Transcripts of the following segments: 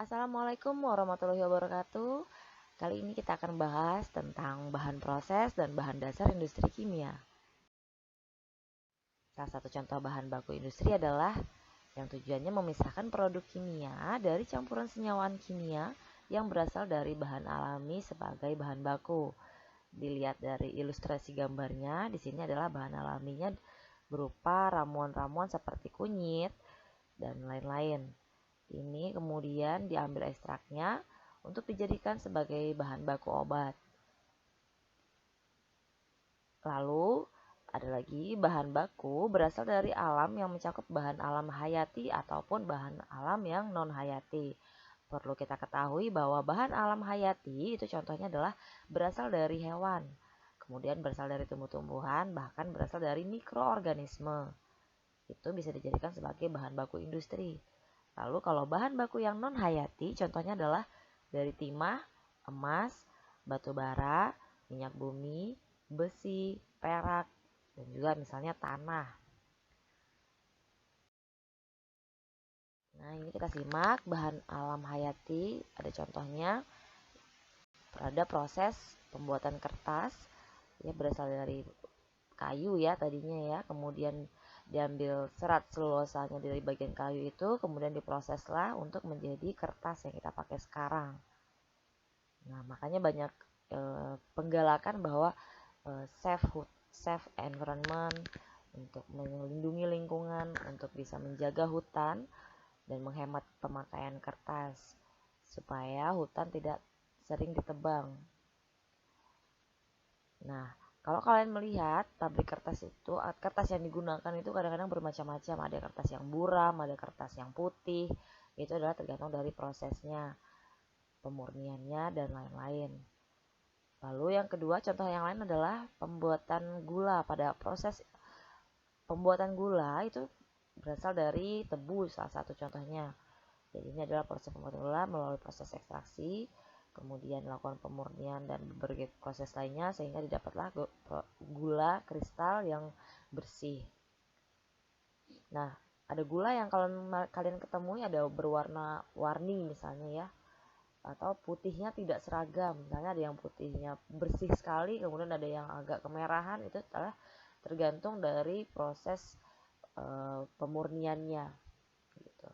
Assalamualaikum warahmatullahi wabarakatuh. Kali ini kita akan bahas tentang bahan proses dan bahan dasar industri kimia. Salah satu contoh bahan baku industri adalah yang tujuannya memisahkan produk kimia dari campuran senyawa kimia yang berasal dari bahan alami sebagai bahan baku. Dilihat dari ilustrasi gambarnya, di sini adalah bahan alaminya berupa ramuan-ramuan seperti kunyit dan lain-lain. Ini kemudian diambil ekstraknya untuk dijadikan sebagai bahan baku obat. Lalu ada lagi bahan baku berasal dari alam yang mencakup bahan alam hayati ataupun bahan alam yang non hayati. Perlu kita ketahui bahwa bahan alam hayati itu contohnya adalah berasal dari hewan, kemudian berasal dari tumbuh-tumbuhan, bahkan berasal dari mikroorganisme. Itu bisa dijadikan sebagai bahan baku industri. Lalu kalau bahan baku yang non hayati contohnya adalah dari timah, emas, batu bara, minyak bumi, besi, perak, dan juga misalnya tanah. Nah, ini kita simak bahan alam hayati, ada contohnya. Ada proses pembuatan kertas, ya berasal dari kayu ya tadinya ya, kemudian diambil serat selulosanya dari bagian kayu itu, kemudian diproseslah untuk menjadi kertas yang kita pakai sekarang. Nah, makanya banyak penggalakan bahwa safe environment, untuk melindungi lingkungan, untuk bisa menjaga hutan dan menghemat pemakaian kertas supaya hutan tidak sering ditebang. Nah, kalau kalian melihat pabrik kertas itu, kertas yang digunakan itu kadang-kadang bermacam-macam. Ada kertas yang buram, ada kertas yang putih. Itu adalah tergantung dari prosesnya, pemurniannya, dan lain-lain. Lalu yang kedua, contoh yang lain adalah pembuatan gula. Pada proses pembuatan gula itu berasal dari tebu, salah satu contohnya. Jadi ini adalah proses pembuatan gula melalui proses ekstraksi, kemudian melakukan pemurnian dan berbagai proses lainnya sehingga didapatlah gula kristal yang bersih. Nah, ada gula yang kalau kalian ketemui ada berwarna-warni misalnya ya, atau putihnya tidak seragam. Misalnya ada yang putihnya bersih sekali, kemudian ada yang agak kemerahan. Itu adalah tergantung dari proses pemurniannya gitu.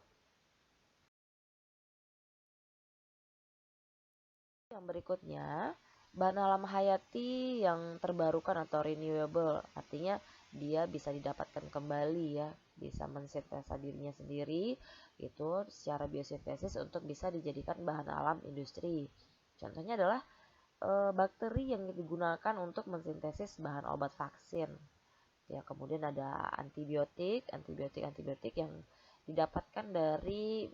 Yang berikutnya, bahan alam hayati yang terbarukan atau renewable, artinya dia bisa didapatkan kembali ya, bisa mensintesa dirinya sendiri itu secara biosintesis untuk bisa dijadikan bahan alam industri. Contohnya adalah bakteri yang digunakan untuk mensintesis bahan obat vaksin. Ya, kemudian ada antibiotik yang didapatkan dari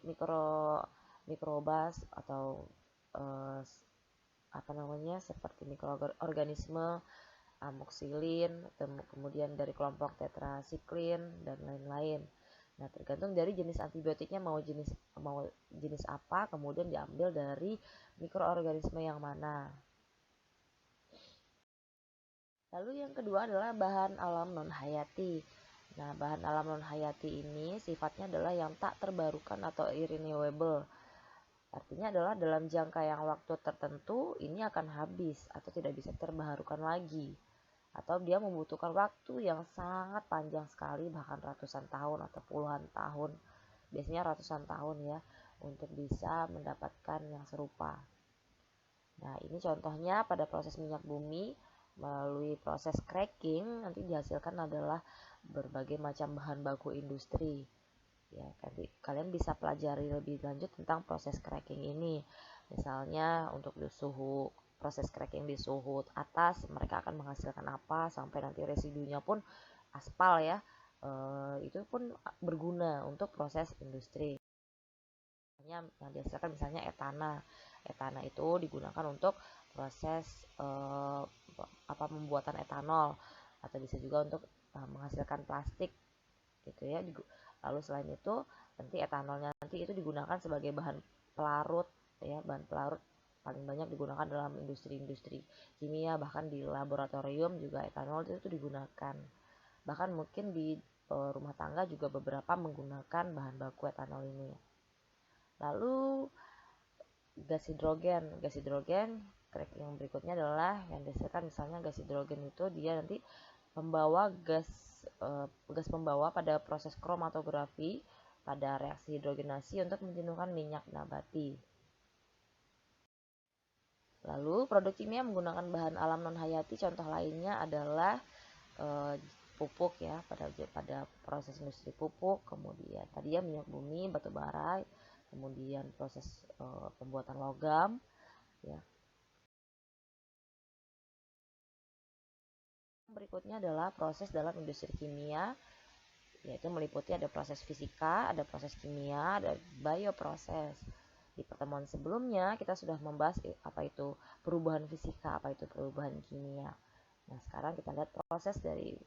mikrobas atau eh, seperti mikroorganisme amoksilin, kemudian dari kelompok tetrasiklin dan lain-lain. Nah, tergantung dari jenis antibiotiknya mau jenis apa, kemudian diambil dari mikroorganisme yang mana. Lalu yang kedua adalah bahan alam non hayati. Nah, bahan alam non hayati ini sifatnya adalah yang tak terbarukan atau irrenewable. Artinya adalah dalam jangka yang waktu tertentu ini akan habis atau tidak bisa terbaharukan lagi. Atau dia membutuhkan waktu yang sangat panjang sekali, bahkan ratusan tahun atau puluhan tahun. Biasanya ratusan tahun ya, untuk bisa mendapatkan yang serupa. Nah, ini contohnya pada proses minyak bumi, melalui proses cracking nanti dihasilkan adalah berbagai macam bahan baku industri. Ya, kalian bisa pelajari lebih lanjut tentang proses cracking ini. Misalnya untuk suhu, proses cracking di suhu atas mereka akan menghasilkan apa sampai nanti residunya pun aspal ya. Itu pun berguna untuk proses industri. Yang dihasilkan misalnya etana. Etana itu digunakan untuk proses pembuatan etanol, atau bisa juga untuk menghasilkan plastik gitu ya. Lalu selain itu nanti etanolnya nanti itu digunakan sebagai bahan pelarut ya, bahan pelarut paling banyak digunakan dalam industri-industri kimia, bahkan di laboratorium juga etanol itu digunakan. Bahkan mungkin di rumah tangga juga beberapa menggunakan bahan baku etanol ini. Lalu gas hidrogen. Gas hidrogen yang berikutnya adalah yang dihasilkan, misalnya gas hidrogen itu dia nanti membawa gas pembawa pada proses kromatografi pada reaksi hidrogenasi untuk menjenuhkan minyak nabati. Lalu produk kimia menggunakan bahan alam non hayati, contoh lainnya adalah pupuk ya, pada proses industri pupuk, kemudian tadi ya minyak bumi, batu bara, kemudian proses pembuatan logam ya. Berikutnya adalah proses dalam industri kimia, yaitu meliputi ada proses fisika, ada proses kimia, ada bioproses. Di pertemuan sebelumnya kita sudah membahas apa itu perubahan fisika, apa itu perubahan kimia. Nah, sekarang kita lihat proses dari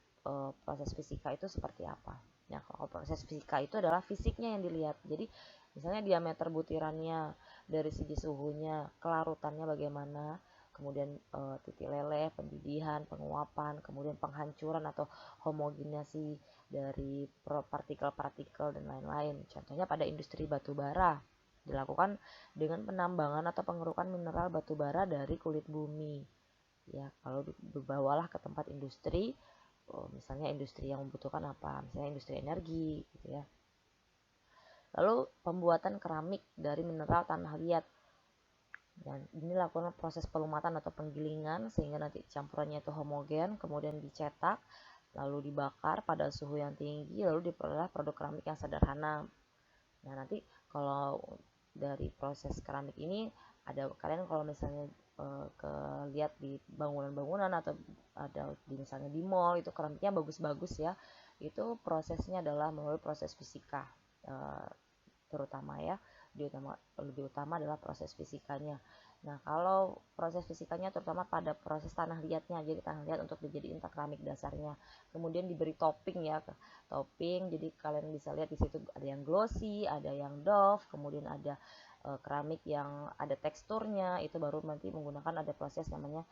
proses fisika itu seperti apa. Nah, kalau proses fisika itu adalah fisiknya yang dilihat. Jadi, misalnya diameter butirannya, dari segi suhunya, kelarutannya bagaimana, kemudian titik leleh, pendidihan, penguapan, kemudian penghancuran atau homogenasi dari partikel-partikel dan lain-lain. Contohnya pada industri batu bara dilakukan dengan penambangan atau pengerukan mineral batu bara dari kulit bumi. Ya, kalau dibawalah ke tempat industri, misalnya industri yang membutuhkan apa, misalnya industri energi gitu ya. Lalu pembuatan keramik dari mineral tanah liat. Dan ini lakukan proses pelumatan atau penggilingan sehingga nanti campurannya itu homogen, kemudian dicetak, lalu dibakar pada suhu yang tinggi, lalu diperoleh produk keramik yang sederhana. Nah, nanti kalau dari proses keramik ini ada, kalian kalau misalnya lihat di bangunan-bangunan atau ada di misalnya di mall itu keramiknya bagus-bagus ya, itu prosesnya adalah melalui proses fisika terutama ya, lebih utama adalah proses fisikanya. Nah, kalau proses fisikanya terutama pada proses tanah liatnya, jadi tanah liat untuk dijadiin keramik dasarnya, kemudian diberi topping ya, topping, jadi kalian bisa lihat di situ ada yang glossy, ada yang doff, kemudian ada keramik yang ada teksturnya, itu baru nanti menggunakan ada proses namanya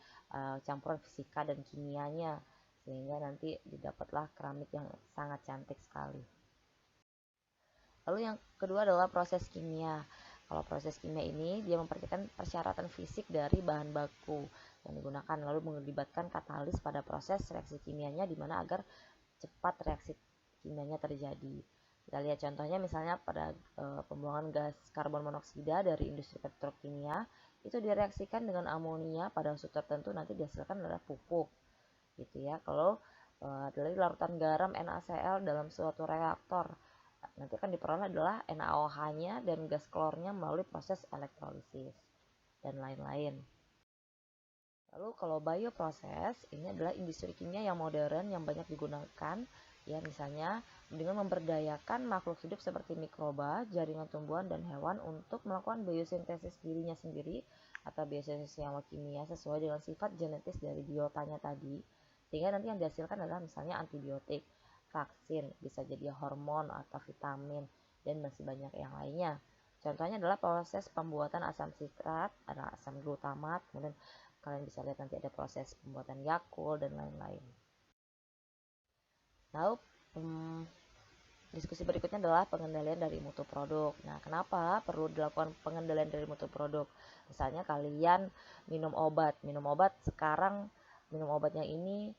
campuran fisika dan kimianya, sehingga nanti didapatlah keramik yang sangat cantik sekali. Lalu yang kedua adalah proses kimia. Kalau proses kimia ini dia memperhatikan persyaratan fisik dari bahan baku yang digunakan, lalu melibatkan katalis pada proses reaksi kimianya di mana agar cepat reaksi kimianya terjadi. Kita lihat contohnya misalnya pada pembuangan gas karbon monoksida dari industri petrokimia, itu direaksikan dengan amonia pada suhu tertentu, nanti dihasilkan adalah pupuk gitu ya. Kalau dari larutan garam NaCl dalam suatu reaktor, nanti akan diperoleh adalah NaOH-nya dan gas klornya melalui proses elektrolisis dan lain-lain. Lalu kalau bioproses, ini adalah industri kimia yang modern yang banyak digunakan ya, misalnya dengan memberdayakan makhluk hidup seperti mikroba, jaringan tumbuhan dan hewan untuk melakukan biosintesis dirinya sendiri atau biosintesis senyawa kimia sesuai dengan sifat genetis dari biotanya tadi, sehingga nanti yang dihasilkan adalah misalnya antibiotik, vaksin, bisa jadi hormon atau vitamin, dan masih banyak yang lainnya. Contohnya adalah proses pembuatan asam sitrat, ada asam glutamat, kemudian kalian bisa lihat nanti ada proses pembuatan Yakult dan lain-lain. Lalu diskusi berikutnya adalah pengendalian dari mutu produk. Nah, kenapa perlu dilakukan pengendalian dari mutu produk? Misalnya kalian minum obat sekarang minum obatnya ini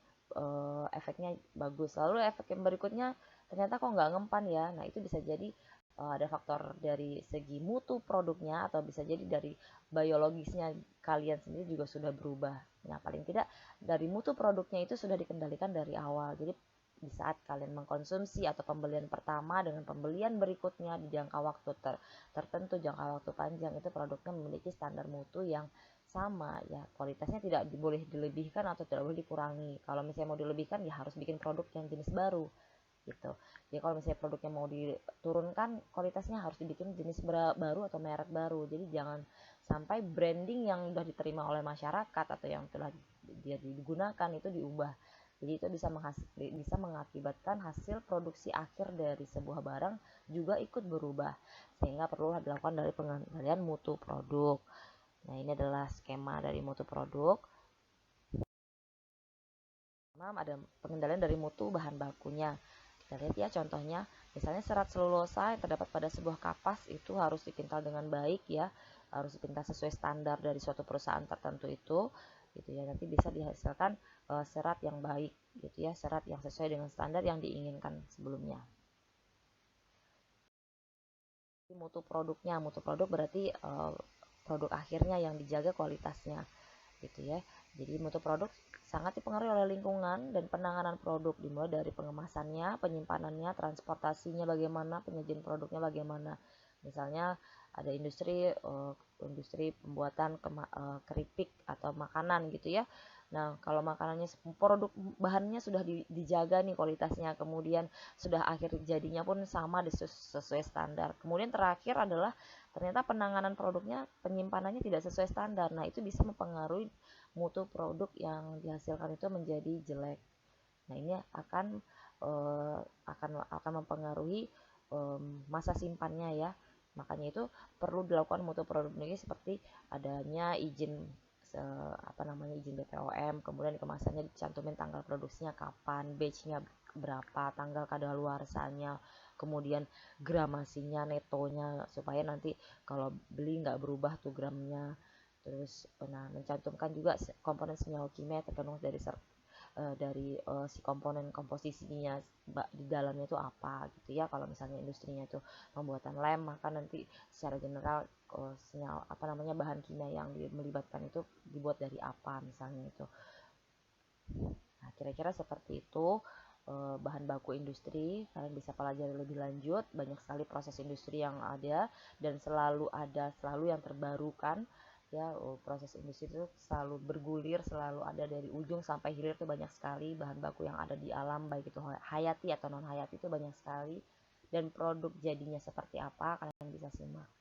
efeknya bagus, lalu efek yang berikutnya ternyata kok nggak ngempan ya. Nah, itu bisa jadi ada faktor dari segi mutu produknya atau bisa jadi dari biologisnya kalian sendiri juga sudah berubah. Nah, paling tidak dari mutu produknya itu sudah dikendalikan dari awal. Jadi di saat kalian mengkonsumsi atau pembelian pertama dengan pembelian berikutnya di jangka waktu tertentu, jangka waktu panjang, itu produknya memiliki standar mutu yang sama ya, kualitasnya tidak boleh dilebihkan atau tidak boleh dikurangi. Kalau misalnya mau dilebihkan ya harus bikin produk yang jenis baru gitu. Jadi kalau misalnya produknya mau diturunkan kualitasnya harus dibikin jenis baru atau merek baru. Jadi jangan sampai branding yang sudah diterima oleh masyarakat atau yang telah dia digunakan itu diubah. Jadi itu bisa mengakibatkan hasil produksi akhir dari sebuah barang juga ikut berubah, sehingga perlu dilakukan dari pengendalian mutu produk. Nah, ini adalah skema dari mutu produk. Ada pengendalian dari mutu bahan bakunya. Kita lihat ya contohnya, misalnya serat selulosa yang terdapat pada sebuah kapas itu harus dipintal dengan baik ya, harus dipinta sesuai standar dari suatu perusahaan tertentu itu gitu ya, nanti bisa dihasilkan serat yang baik gitu ya, serat yang sesuai dengan standar yang diinginkan sebelumnya. Mutu produknya, mutu produk berarti produk akhirnya yang dijaga kualitasnya gitu ya. Jadi mutu produk sangat dipengaruhi oleh lingkungan dan penanganan produk, dimulai dari pengemasannya, penyimpanannya, transportasinya bagaimana, penyajian produknya bagaimana. Misalnya ada industri pembuatan keripik atau makanan gitu ya. Nah, kalau makanannya produk bahannya sudah dijaga nih kualitasnya, kemudian sudah akhir jadinya pun sama sesuai standar. Kemudian terakhir adalah ternyata penanganan produknya, penyimpanannya tidak sesuai standar. Nah, itu bisa mempengaruhi mutu produk yang dihasilkan itu menjadi jelek. Nah, ini akan mempengaruhi masa simpannya ya. Makanya itu perlu dilakukan mutu produk ini seperti adanya izin izin BPOM, kemudian kemasannya dicantumin tanggal produksinya kapan, batchnya berapa, tanggal kadaluarsanya, kemudian gramasinya, netonya, supaya nanti kalau beli nggak berubah tuh gramnya. Terus mencantumkan juga komponen senyawa kimia tergantung dari si komponen komposisinya di dalamnya itu apa gitu ya. Kalau misalnya industrinya itu pembuatan lem, maka nanti secara general senyawa bahan kimia yang melibatkan itu dibuat dari apa misalnya itu. Nah, kira-kira seperti itu bahan baku industri. Kalian bisa pelajari lebih lanjut, banyak sekali proses industri yang ada dan selalu yang terbarukan ya. Proses industri itu selalu bergulir, selalu ada dari ujung sampai hilir itu banyak sekali bahan baku yang ada di alam, baik itu hayati atau non hayati itu banyak sekali, dan produk jadinya seperti apa kalian bisa simak.